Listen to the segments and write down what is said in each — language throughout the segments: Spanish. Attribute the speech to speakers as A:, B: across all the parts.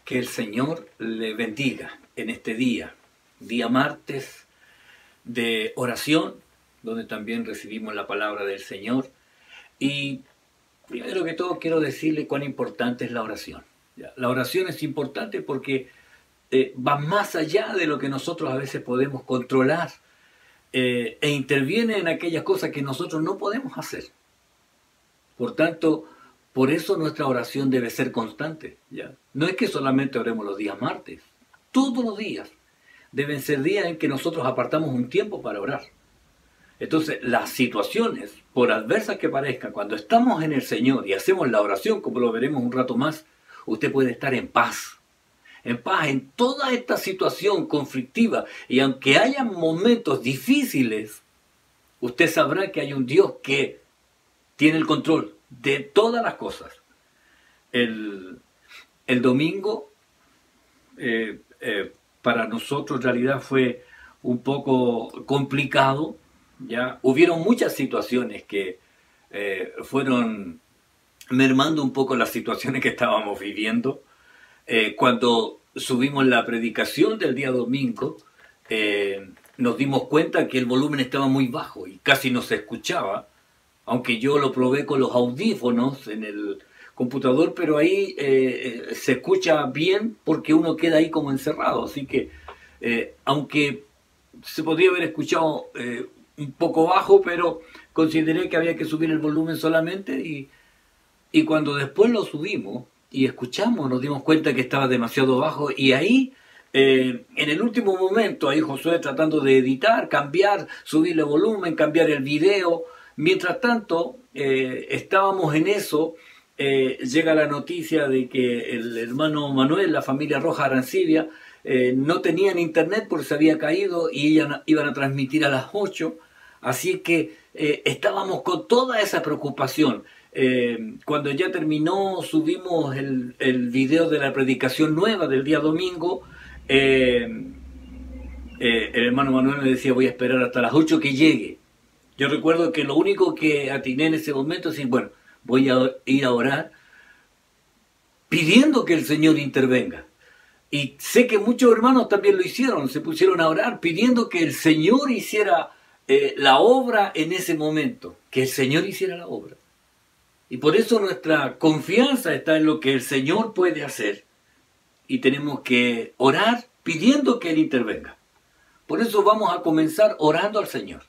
A: Que el Señor le bendiga en este día, día martes de oración, donde también recibimos la palabra del Señor. Y primero que todo quiero decirle cuán importante es la oración. La oración es importante porque va más allá de lo que nosotros a veces podemos controlar e interviene en aquellas cosas que nosotros no podemos hacer. Por tanto, por eso nuestra oración debe ser constante, ¿ya? No es que solamente oremos los días martes. Todos los días deben ser días en que nosotros apartamos un tiempo para orar. Entonces, las situaciones, por adversas que parezcan, cuando estamos en el Señor y hacemos la oración, como lo veremos un rato más, usted puede estar en paz en toda esta situación conflictiva. Y aunque haya momentos difíciles, usted sabrá que hay un Dios que tiene el control de todas las cosas. El domingo para nosotros en realidad fue un poco complicado, ¿ya? Hubieron muchas situaciones que fueron mermando un poco las situaciones que estábamos viviendo. Cuando subimos la predicación del día domingo, nos dimos cuenta que el volumen estaba muy bajo y casi no se escuchaba, aunque yo lo probé con los audífonos en el computador, pero ahí se escucha bien porque uno queda ahí como encerrado. Así que, aunque se podría haber escuchado un poco bajo, pero consideré que había que subir el volumen solamente y cuando después lo subimos y escuchamos, nos dimos cuenta que estaba demasiado bajo y ahí, en el último momento, ahí Josué tratando de editar, cambiar, subirle volumen, cambiar el video. Mientras tanto, estábamos en eso, llega la noticia de que el hermano Manuel, la familia Roja Arancibia, no tenían internet porque se había caído y iban a transmitir a las 8. Así que estábamos con toda esa preocupación. Cuando ya terminó, subimos el video de la predicación nueva del día domingo. El hermano Manuel me decía, voy a esperar hasta las 8 que llegue. Yo recuerdo que lo único que atiné en ese momento es decir, bueno, voy a ir a orar pidiendo que el Señor intervenga. Y sé que muchos hermanos también lo hicieron, se pusieron a orar pidiendo que el Señor hiciera la obra en ese momento, que el Señor hiciera la obra. Y por eso nuestra confianza está en lo que el Señor puede hacer. Y tenemos que orar pidiendo que Él intervenga. Por eso vamos a comenzar orando al Señor,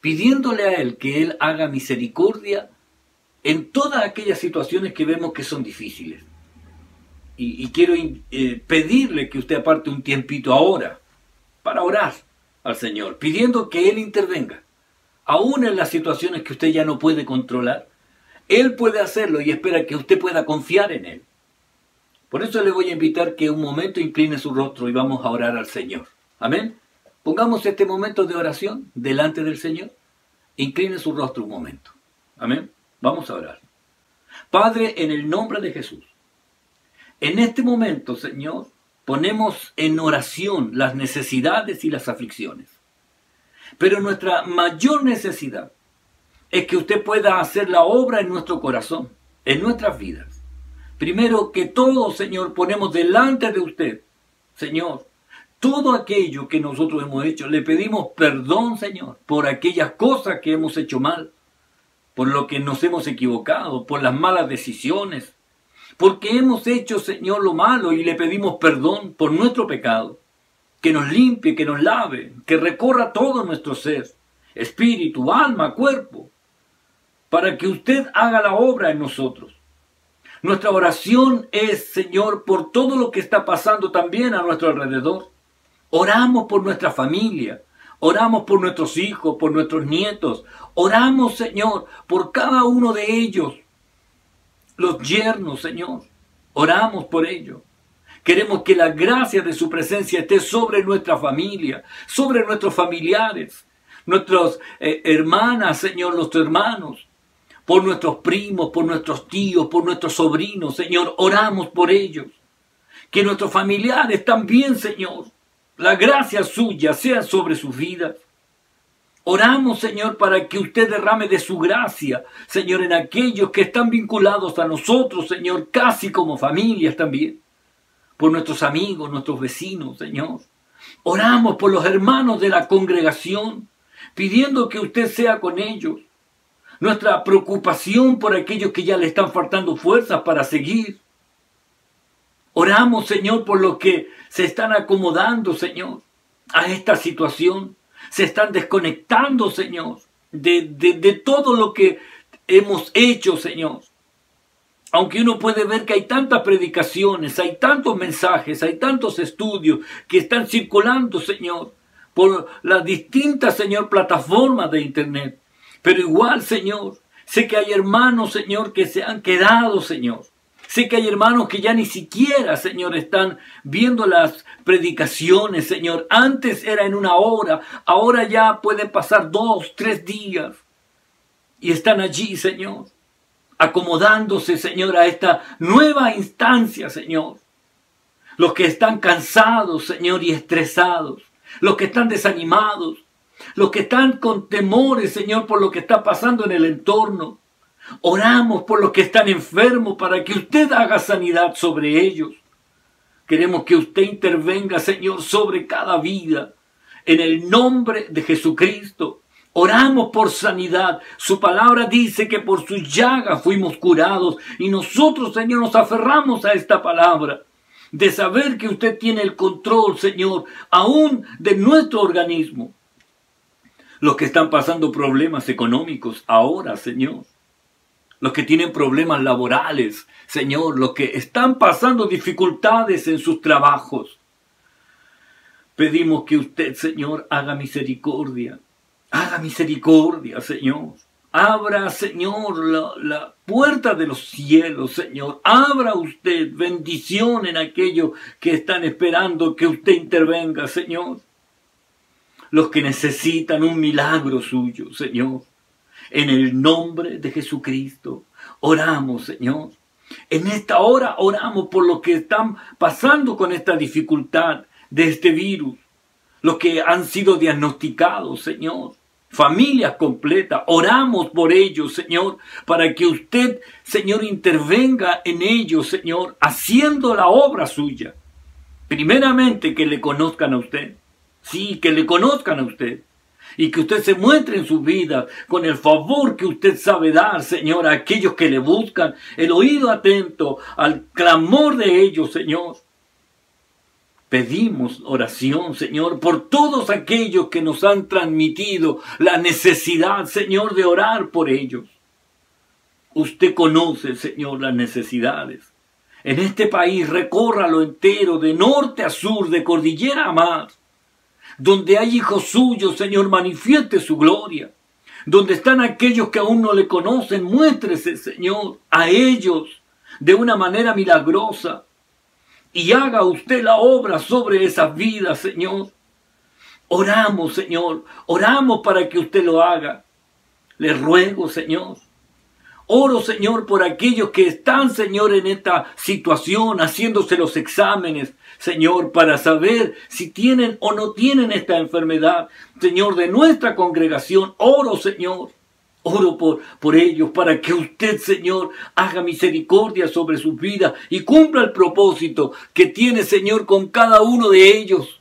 A: pidiéndole a Él que Él haga misericordia en todas aquellas situaciones que vemos que son difíciles. Y quiero pedirle que usted aparte un tiempito ahora para orar al Señor, pidiendo que Él intervenga. Aún en las situaciones que usted ya no puede controlar, Él puede hacerlo y espera que usted pueda confiar en Él. Por eso le voy a invitar que un momento incline su rostro y vamos a orar al Señor. Amén. Pongamos este momento de oración delante del Señor. Incline su rostro un momento. Amén. Vamos a orar. Padre, en el nombre de Jesús, en este momento, Señor, ponemos en oración las necesidades y las aflicciones. Pero nuestra mayor necesidad es que usted pueda hacer la obra en nuestro corazón, en nuestras vidas. Primero que todo, Señor, ponemos delante de usted, Señor, todo aquello que nosotros hemos hecho. Le pedimos perdón, Señor, por aquellas cosas que hemos hecho mal, por lo que nos hemos equivocado, por las malas decisiones, porque hemos hecho, Señor, lo malo y le pedimos perdón por nuestro pecado. Que nos limpie, que nos lave, que recorra todo nuestro ser, espíritu, alma, cuerpo, para que usted haga la obra en nosotros. Nuestra oración es, Señor, por todo lo que está pasando también a nuestro alrededor. Oramos por nuestra familia, oramos por nuestros hijos, por nuestros nietos. Oramos, Señor, por cada uno de ellos. Los yernos, Señor, oramos por ellos. Queremos que la gracia de su presencia esté sobre nuestra familia, sobre nuestros familiares, nuestras hermanas, Señor, nuestros hermanos, por nuestros primos, por nuestros tíos, por nuestros sobrinos, Señor, oramos por ellos. Que nuestros familiares también, Señor, la gracia suya sea sobre sus vidas. Oramos, Señor, para que usted derrame de su gracia, Señor, en aquellos que están vinculados a nosotros, Señor, casi como familias también. por nuestros amigos, nuestros vecinos, Señor. Oramos por los hermanos de la congregación, pidiendo que usted sea con ellos. Nuestra preocupación por aquellos que ya le están faltando fuerzas para seguir. Oramos, Señor, por los que se están acomodando, Señor, a esta situación. Se están desconectando, Señor, de todo lo que hemos hecho, Señor. Aunque uno puede ver que hay tantas predicaciones, hay tantos mensajes, hay tantos estudios que están circulando, Señor, por las distintas, Señor, plataformas de internet. Pero igual, Señor, sé que hay hermanos, Señor, que se han quedado, Señor. Sé que hay hermanos que ya ni siquiera, Señor, están viendo las predicaciones, Señor. Antes era en una hora, ahora ya pueden pasar 2, 3 días. Y están allí, Señor, acomodándose, Señor, a esta nueva instancia, Señor. Los que están cansados, Señor, y estresados. Los que están desanimados. Los que están con temores, Señor, por lo que está pasando en el entorno. Oramos por los que están enfermos para que usted haga sanidad sobre ellos. Queremos que usted intervenga, Señor, sobre cada vida. En el nombre de Jesucristo. Oramos por sanidad. Su palabra dice que por sus llagas fuimos curados. Y nosotros, Señor, nos aferramos a esta palabra. De saber que usted tiene el control, Señor, aún de nuestro organismo. Los que están pasando problemas económicos ahora, Señor. Los que tienen problemas laborales, Señor. Los que están pasando dificultades en sus trabajos. Pedimos que usted, Señor, haga misericordia. Haga misericordia, Señor. Abra, Señor, la puerta de los cielos, Señor. Abra usted bendición en aquellos que están esperando que usted intervenga, Señor. Los que necesitan un milagro suyo, Señor. En el nombre de Jesucristo, oramos, Señor. En esta hora oramos por los que están pasando con esta dificultad de este virus. Los que han sido diagnosticados, Señor. Familias completas. Oramos por ellos, Señor, para que usted, Señor, intervenga en ellos, Señor, haciendo la obra suya. Primeramente, que le conozcan a usted. Sí, que le conozcan a usted. Y que usted se muestre en sus vidas con el favor que usted sabe dar, Señor, a aquellos que le buscan, el oído atento al clamor de ellos, Señor. Pedimos oración, Señor, por todos aquellos que nos han transmitido la necesidad, Señor, de orar por ellos. Usted conoce, Señor, las necesidades. En este país recórralo entero, de norte a sur, de cordillera a mar. Donde hay hijos suyos, Señor, manifieste su gloria. Donde están aquellos que aún no le conocen, muéstrese, Señor, a ellos de una manera milagrosa. Y haga usted la obra sobre esas vidas, Señor. Oramos, Señor. Oramos para que usted lo haga. Le ruego, Señor. Oro, Señor, por aquellos que están, Señor, en esta situación, haciéndose los exámenes, Señor, para saber si tienen o no tienen esta enfermedad. Señor, de nuestra congregación, oro, Señor. Oro por ellos, para que usted, Señor, haga misericordia sobre sus vidas y cumpla el propósito que tiene, Señor, con cada uno de ellos.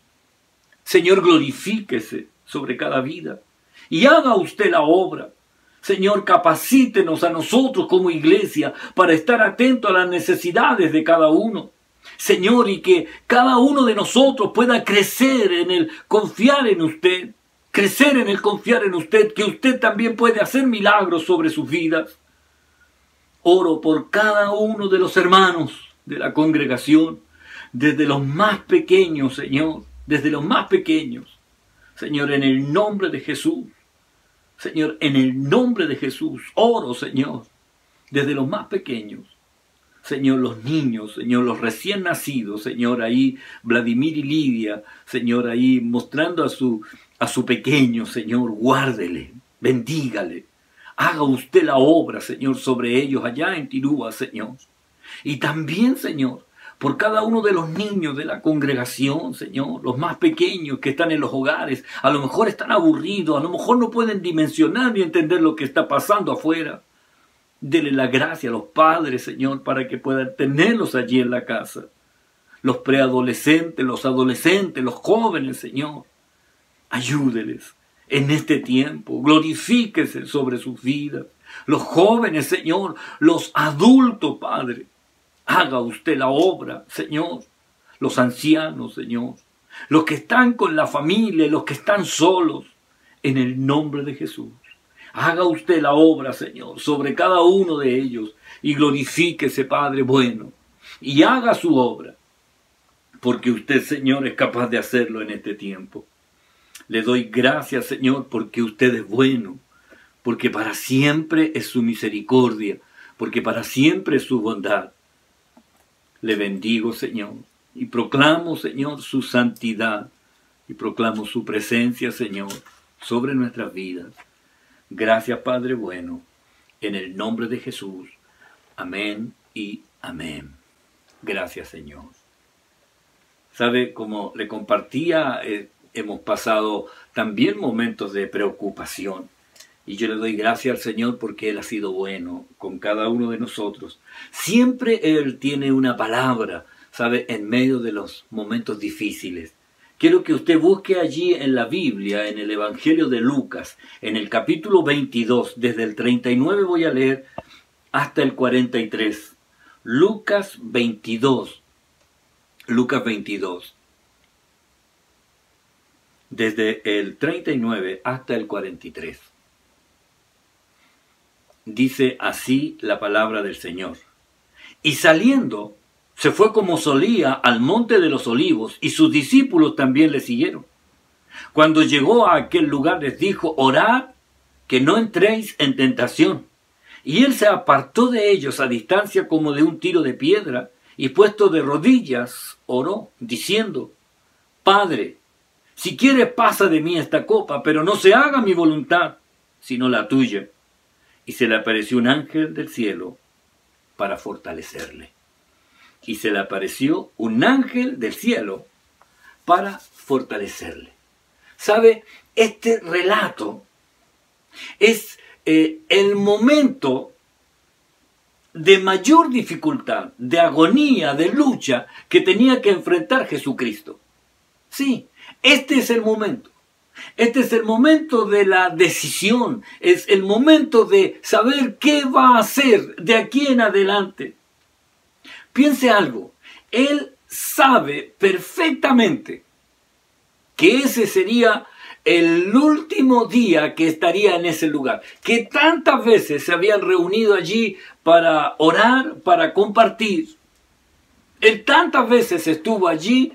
A: Señor, glorifíquese sobre cada vida y haga usted la obra. Señor, capacítenos a nosotros como iglesia para estar atentos a las necesidades de cada uno. Señor, y que cada uno de nosotros pueda crecer en el confiar en usted. Crecer en el confiar en usted, que usted también puede hacer milagros sobre sus vidas. Oro por cada uno de los hermanos de la congregación, desde los más pequeños, Señor, desde los más pequeños. Señor, en el nombre de Jesús. Señor, en el nombre de Jesús, oro, Señor, desde los más pequeños. Señor, los niños, Señor, los recién nacidos, Señor, ahí Vladimir y Lidia, Señor, ahí mostrando a su pequeño, Señor, guárdele, bendígale. Haga usted la obra, Señor, sobre ellos allá en Tirúa, Señor. Y también, Señor, por cada uno de los niños de la congregación, Señor, los más pequeños que están en los hogares, a lo mejor están aburridos, a lo mejor no pueden dimensionar ni entender lo que está pasando afuera. Dele la gracia a los padres, Señor, para que puedan tenerlos allí en la casa. los preadolescentes, los adolescentes, los jóvenes, Señor. Ayúdeles en este tiempo, glorifíquese sobre sus vidas. Los jóvenes, Señor, los adultos, Padre, haga usted la obra, Señor. Los ancianos, Señor, los que están con la familia, los que están solos, en el nombre de Jesús. Haga usted la obra, Señor, sobre cada uno de ellos y glorifíquese, Padre bueno, y haga su obra, porque usted, Señor, es capaz de hacerlo en este tiempo. Le doy gracias, Señor, porque usted es bueno, porque para siempre es su misericordia, porque para siempre es su bondad. Le bendigo, Señor, y proclamo, Señor, su santidad, y proclamo su presencia, Señor, sobre nuestras vidas. Gracias, Padre bueno, en el nombre de Jesús. Amén y amén. Gracias, Señor. ¿Sabe? Como le compartía, hemos pasado también momentos de preocupación. Y yo le doy gracias al Señor porque Él ha sido bueno con cada uno de nosotros. Siempre Él tiene una palabra, ¿sabe? En medio de los momentos difíciles. Quiero que usted busque allí en la Biblia, en el Evangelio de Lucas, en el capítulo 22, desde el 39 voy a leer hasta el 43. Lucas 22. Lucas 22. Desde el 39 hasta el 43. Dice así la palabra del Señor. Y saliendo, se fue como solía al monte de los olivos, y sus discípulos también le siguieron. Cuando llegó a aquel lugar les dijo, orad que no entréis en tentación. Y él se apartó de ellos a distancia como de un tiro de piedra, y puesto de rodillas, oró, diciendo, Padre, si quieres pasa de mí esta copa, pero no se haga mi voluntad, sino la tuya. Y se le apareció un ángel del cielo para fortalecerle. Y se le apareció un ángel del cielo para fortalecerle. ¿Sabe? Este relato es el momento de mayor dificultad, de agonía, de lucha que tenía que enfrentar Jesucristo. Sí, este es el momento. Este es el momento de la decisión. Es el momento de saber qué va a hacer de aquí en adelante. Piense algo, él sabe perfectamente que ese sería el último día que estaría en ese lugar, que tantas veces se habían reunido allí para orar, para compartir. Él tantas veces estuvo allí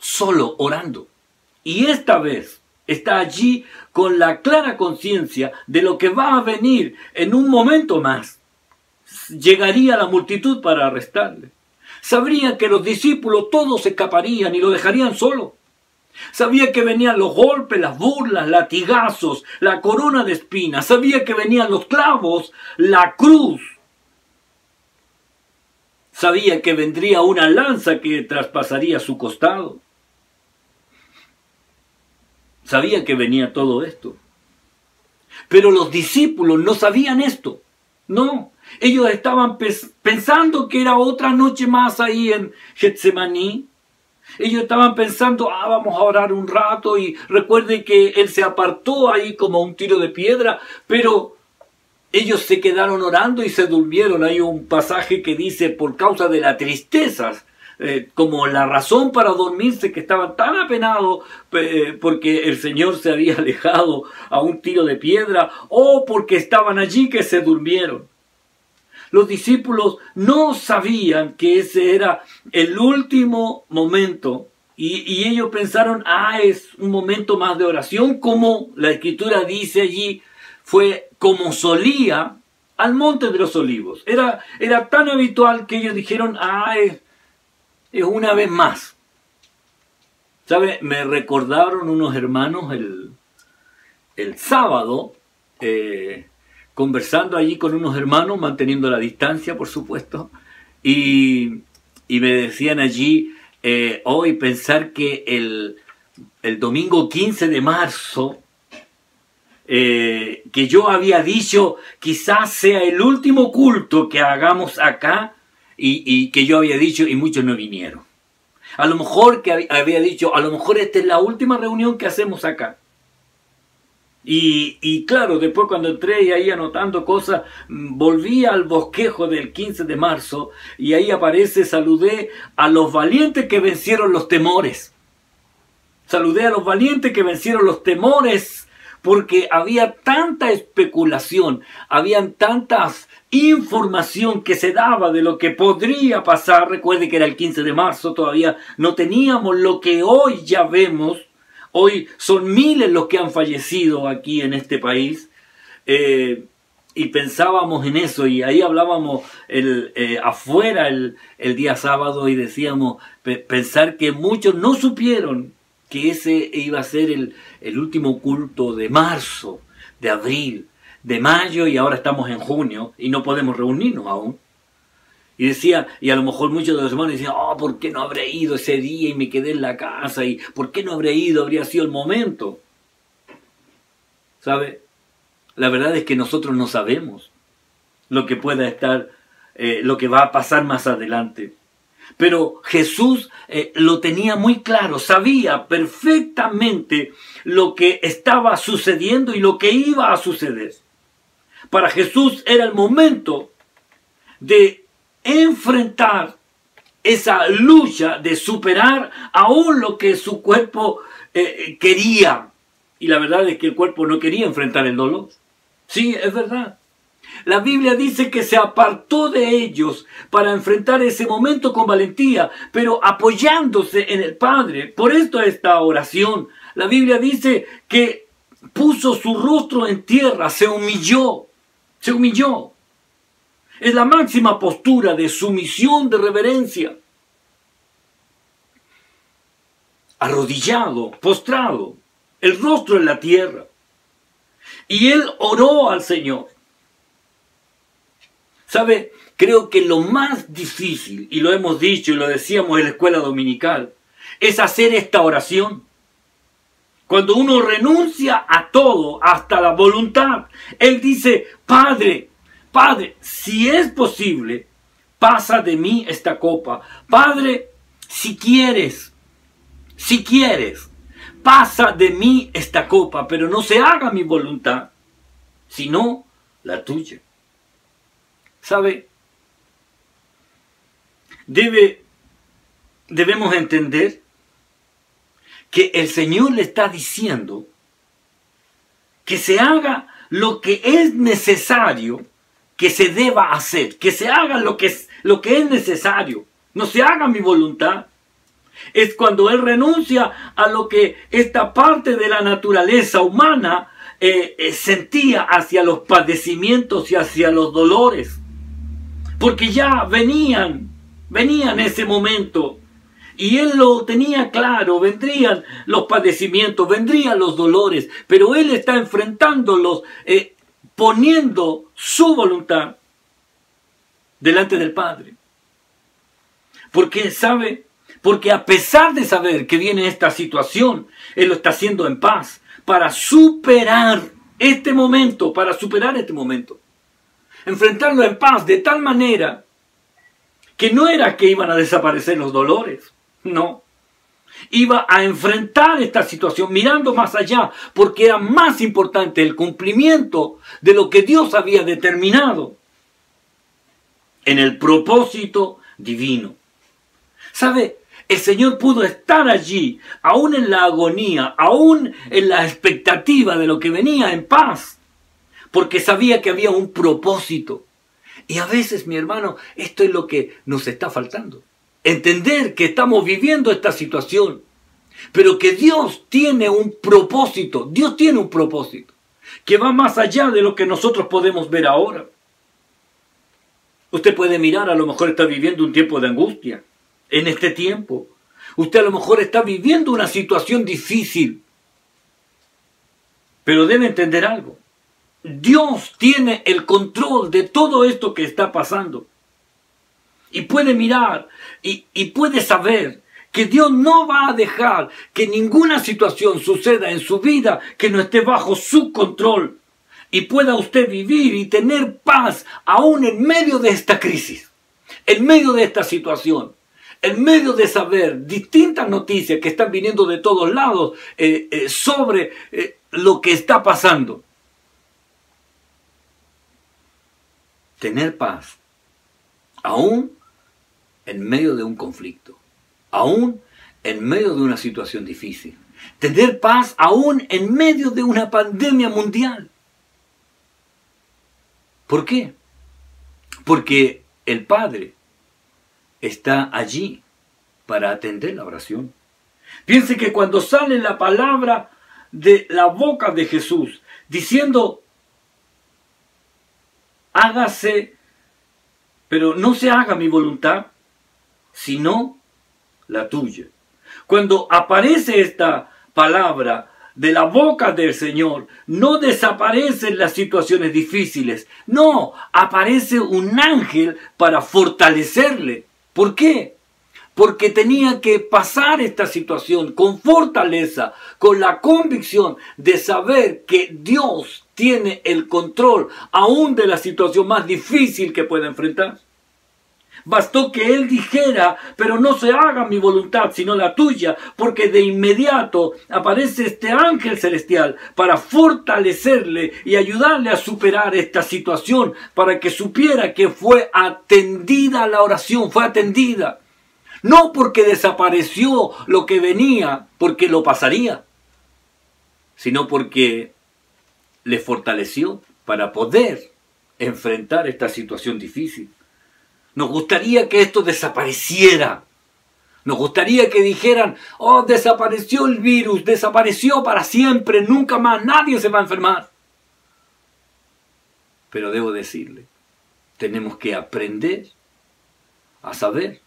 A: solo orando, y esta vez está allí con la clara conciencia de lo que va a venir en un momento más. Llegaría la multitud para arrestarle. Sabría que los discípulos todos escaparían y lo dejarían solo. Sabía que venían los golpes, las burlas, latigazos, la corona de espinas. Sabía que venían los clavos, la cruz. Sabía que vendría una lanza que traspasaría su costado. Sabía que venía todo esto. Pero los discípulos no sabían esto. No. Ellos estaban pensando que era otra noche más ahí en Getsemaní. Ellos estaban pensando, vamos a orar un rato, y recuerden que él se apartó ahí como un tiro de piedra, pero ellos se quedaron orando y se durmieron. Hay un pasaje que dice, por causa de la tristeza, como la razón para dormirse, que estaban tan apenados porque el Señor se había alejado a un tiro de piedra, o porque estaban allí que se durmieron. Los discípulos no sabían que ese era el último momento, y ellos pensaron, es un momento más de oración, como la Escritura dice allí, fue como solía al monte de los olivos. Era tan habitual que ellos dijeron, es una vez más. ¿Sabe? Me recordaron unos hermanos el sábado, conversando allí con unos hermanos, manteniendo la distancia, por supuesto, y me decían allí, hoy pensar que el domingo 15 de marzo, que yo había dicho, quizás sea el último culto que hagamos acá, y que yo había dicho y muchos no vinieron. A lo mejor que había dicho, a lo mejor esta es la última reunión que hacemos acá. Y claro, después cuando entré y ahí anotando cosas, volví al bosquejo del 15 de marzo y ahí aparece, saludé a los valientes que vencieron los temores. Saludé a los valientes que vencieron los temores porque había tanta especulación, había tantas información que se daba de lo que podría pasar. Recuerde que era el 15 de marzo, todavía no teníamos lo que hoy ya vemos. Hoy son miles los que han fallecido aquí en este país y pensábamos en eso y ahí hablábamos afuera el día sábado y decíamos pensar que muchos no supieron que ese iba a ser el último culto de marzo, de abril, de mayo y ahora estamos en junio y no podemos reunirnos aún. Y decía, y a lo mejor muchos de los hermanos decían, ¿por qué no habré ido ese día y me quedé en la casa? ¿Y por qué no habré ido? Habría sido el momento. ¿Sabe? La verdad es que nosotros no sabemos lo que pueda estar, lo que va a pasar más adelante. Pero Jesús lo tenía muy claro, sabía perfectamente lo que estaba sucediendo y lo que iba a suceder. Para Jesús era el momento de enfrentar esa lucha, de superar aún lo que su cuerpo quería. Y la verdad es que el cuerpo no quería enfrentar el dolor. Sí, es verdad. La Biblia dice que se apartó de ellos para enfrentar ese momento con valentía, pero apoyándose en el Padre. Por esto esta oración. La Biblia dice que puso su rostro en tierra, se humilló. Se humilló. Es la máxima postura de sumisión, de reverencia. Arrodillado, postrado, el rostro en la tierra. Y él oró al Señor. ¿Sabe? Creo que lo más difícil, y lo hemos dicho y lo decíamos en la escuela dominical, es hacer esta oración. Cuando uno renuncia a todo, hasta la voluntad, él dice, Padre, si es posible, pasa de mí esta copa. Padre, si quieres, pasa de mí esta copa, pero no se haga mi voluntad, sino la tuya. ¿Sabe? Debemos entender que el Señor le está diciendo que se haga lo que es necesario que se deba hacer, que se haga lo que es necesario, no se haga mi voluntad. Es cuando Él renuncia a lo que esta parte de la naturaleza humana sentía hacia los padecimientos y hacia los dolores. Porque ya venían ese momento. Y Él lo tenía claro, vendrían los padecimientos, vendrían los dolores. Pero Él está enfrentándolos, poniendo su voluntad delante del Padre. Porque, ¿sabe? Porque a pesar de saber que viene esta situación, Él lo está haciendo en paz para superar este momento, Enfrentarlo en paz de tal manera que no era que iban a desaparecer los dolores, no. Iba a enfrentar esta situación mirando más allá, porque era más importante el cumplimiento de lo que Dios había determinado en el propósito divino. ¿Sabe? El Señor pudo estar allí, aún en la agonía, aún en la expectativa de lo que venía, en paz, porque sabía que había un propósito. Y a veces, mi hermano, esto es lo que nos está faltando. Entender que estamos viviendo esta situación, pero que Dios tiene un propósito. Dios tiene un propósito que va más allá de lo que nosotros podemos ver ahora. Usted puede mirar, a lo mejor está viviendo un tiempo de angustia. En este tiempo, usted a lo mejor está viviendo una situación difícil. Pero debe entender algo. Dios tiene el control de todo esto que está pasando. Y puede mirar y puede saber que Dios no va a dejar que ninguna situación suceda en su vida que no esté bajo su control. Y pueda usted vivir y tener paz aún en medio de esta crisis. En medio de esta situación, en medio de saber distintas noticias que están viniendo de todos lados sobre lo que está pasando, tener paz, aún en medio de un conflicto, aún en medio de una situación difícil. Tener paz aún en medio de una pandemia mundial. ¿Por qué? Porque el Padre está allí para atender la oración. Piense que cuando sale la palabra de la boca de Jesús, diciendo, hágase, pero no se haga mi voluntad, sino la tuya. Cuando aparece esta palabra de la boca del Señor, no desaparecen las situaciones difíciles. No, aparece un ángel para fortalecerle. ¿Por qué? Porque tenía que pasar esta situación con fortaleza, con la convicción de saber que Dios tiene el control aún de la situación más difícil que pueda enfrentar. Bastó que él dijera, pero no se haga mi voluntad, sino la tuya, porque de inmediato aparece este ángel celestial para fortalecerle y ayudarle a superar esta situación, para que supiera que fue atendida la oración, fue atendida. No porque desapareció lo que venía, porque lo pasaría, sino porque le fortaleció para poder enfrentar esta situación difícil. Nos gustaría que esto desapareciera. Nos gustaría que dijeran, oh, desapareció el virus, desapareció para siempre, nunca más, nadie se va a enfermar. Pero debo decirle, tenemos que aprender a saber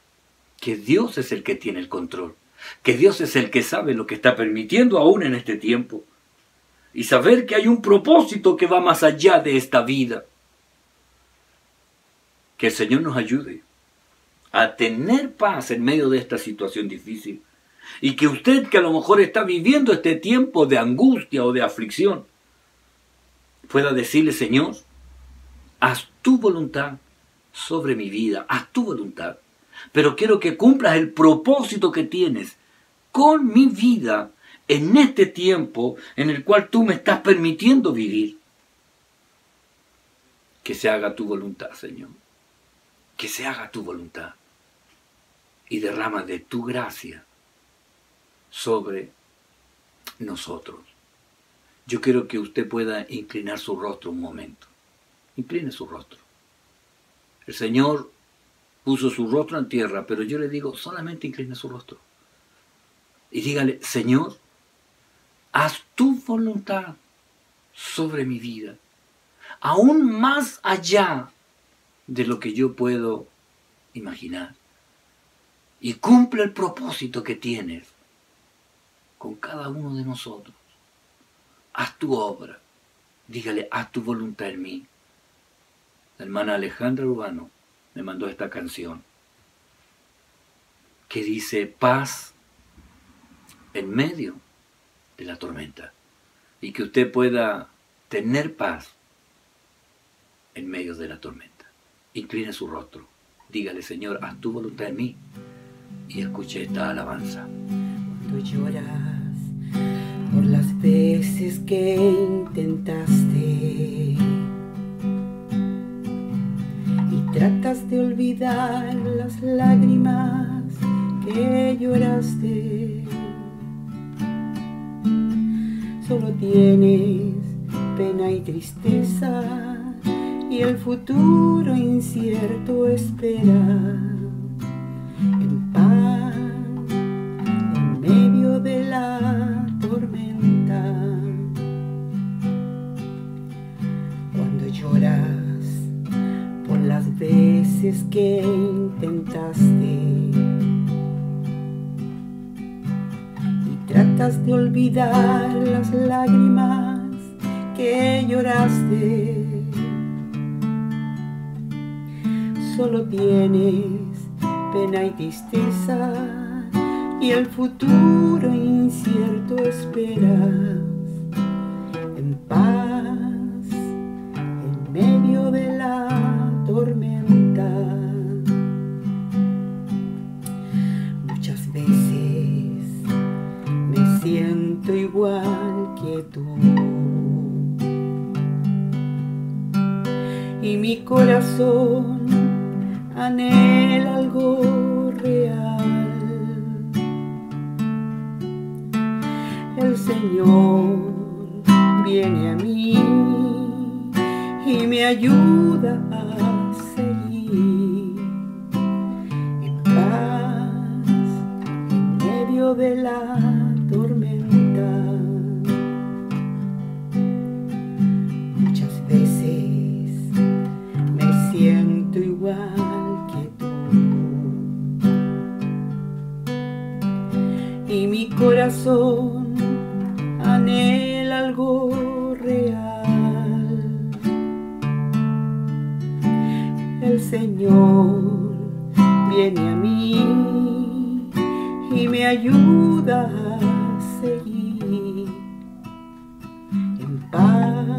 A: que Dios es el que tiene el control, que Dios es el que sabe lo que está permitiendo aún en este tiempo, y saber que hay un propósito que va más allá de esta vida. Que el Señor nos ayude a tener paz en medio de esta situación difícil. Y que usted, que a lo mejor está viviendo este tiempo de angustia o de aflicción, pueda decirle, Señor, haz tu voluntad sobre mi vida, haz tu voluntad. Pero quiero que cumplas el propósito que tienes con mi vida en este tiempo en el cual tú me estás permitiendo vivir. Que se haga tu voluntad, Señor. Que se haga tu voluntad y derrama de tu gracia sobre nosotros. Yo quiero que usted pueda inclinar su rostro un momento. Incline su rostro. El Señor puso su rostro en tierra, pero yo le digo, solamente incline su rostro. Y dígale, Señor, haz tu voluntad sobre mi vida, aún más allá de lo que yo puedo imaginar. Y cumple el propósito que tienes con cada uno de nosotros. Haz tu obra. Dígale, haz tu voluntad en mí. La hermana Alejandra Urbano me mandó esta canción que dice, paz en medio de la tormenta. Y que usted pueda tener paz en medio de la tormenta. Incline su rostro. Dígale, Señor, haz tu voluntad en mí. Y escuche esta alabanza.
B: Cuando lloras por las veces que intentaste y tratas de olvidar las lágrimas que lloraste, solo tienes pena y tristeza y el futuro incierto espera. En paz, en medio de la tormenta. Cuando lloras por las veces que intentaste y tratas de olvidar las lágrimas que lloraste, solo tienes pena y tristeza y el futuro incierto esperas. En paz, en medio de la tormenta. igual que tú. Y mi corazón anhela algo real. El Señor viene a mí y me ayuda a seguir en paz en medio de la tormenta. Muchas veces me siento igual que tú y mi corazón anhela algo real. El Señor viene a mí y me ayuda a seguir en paz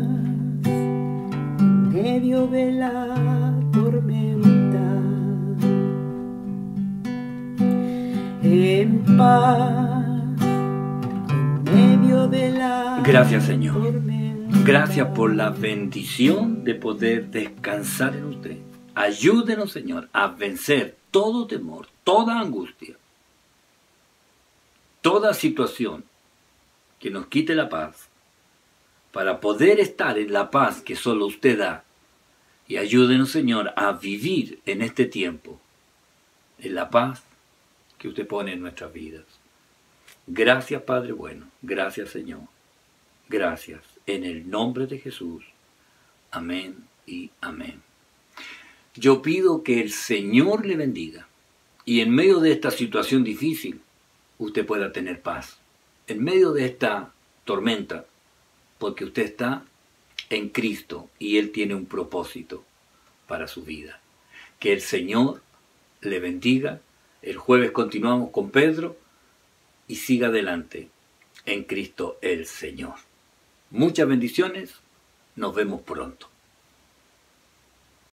B: en medio de la tormenta. En paz de la
A: Gracias, Señor.
B: tormenta.
A: Gracias por la bendición de poder descansar en usted. Ayúdenos, Señor, a vencer todo temor, toda angustia, toda situación que nos quite la paz, para poder estar en la paz que solo usted da. Y ayúdenos, Señor, a vivir en este tiempo, en la paz que usted pone en nuestras vidas. Gracias, Padre bueno. Gracias, Señor. Gracias. En el nombre de Jesús. Amén y amén. Yo pido que el Señor le bendiga. Y en medio de esta situación difícil, usted pueda tener paz. En medio de esta tormenta, porque usted está en Cristo y Él tiene un propósito para su vida. Que el Señor le bendiga. El jueves continuamos con Pedro. Y siga adelante en Cristo el Señor. Muchas bendiciones. Nos vemos pronto.